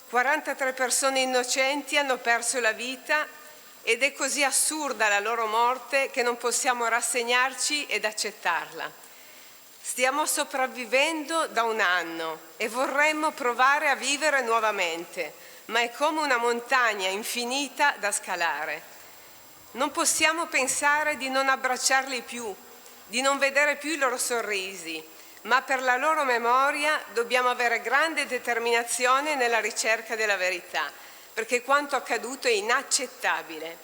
43 persone innocenti hanno perso la vita ed è così assurda la loro morte che non possiamo rassegnarci ed accettarla. Stiamo sopravvivendo da un anno e vorremmo provare a vivere nuovamente, ma è come una montagna infinita da scalare. Non possiamo pensare di non abbracciarli più, di non vedere più i loro sorrisi, ma per la loro memoria dobbiamo avere grande determinazione nella ricerca della verità, perché quanto accaduto è inaccettabile.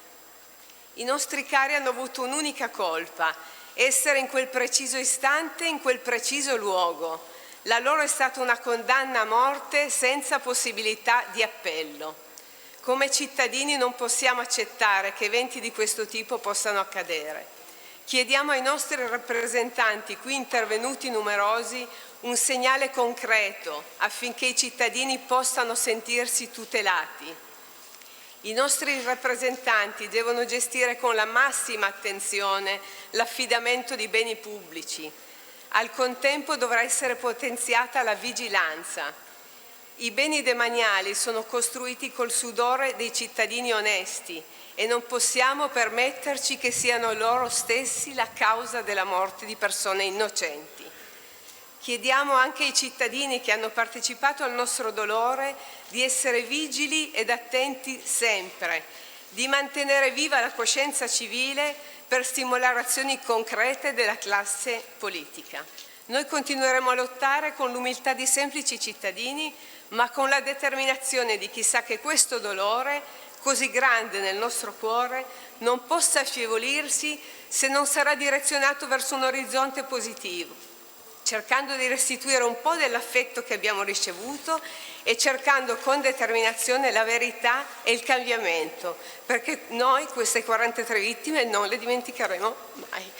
I nostri cari hanno avuto un'unica colpa: essere in quel preciso istante, in quel preciso luogo. La loro è stata una condanna a morte senza possibilità di appello. Come cittadini non possiamo accettare che eventi di questo tipo possano accadere. Chiediamo ai nostri rappresentanti, qui intervenuti numerosi, un segnale concreto affinché i cittadini possano sentirsi tutelati. I nostri rappresentanti devono gestire con la massima attenzione l'affidamento di beni pubblici. Al contempo dovrà essere potenziata la vigilanza. I beni demaniali sono costruiti col sudore dei cittadini onesti e non possiamo permetterci che siano loro stessi la causa della morte di persone innocenti. Chiediamo anche ai cittadini che hanno partecipato al nostro dolore di essere vigili ed attenti sempre, di mantenere viva la coscienza civile per stimolare azioni concrete della classe politica. Noi continueremo a lottare con l'umiltà di semplici cittadini, ma con la determinazione di chi sa che questo dolore, così grande nel nostro cuore, non possa affievolirsi se non sarà direzionato verso un orizzonte positivo, cercando di restituire un po' dell'affetto che abbiamo ricevuto e cercando con determinazione la verità e il cambiamento, perché noi queste 43 vittime non le dimenticheremo mai.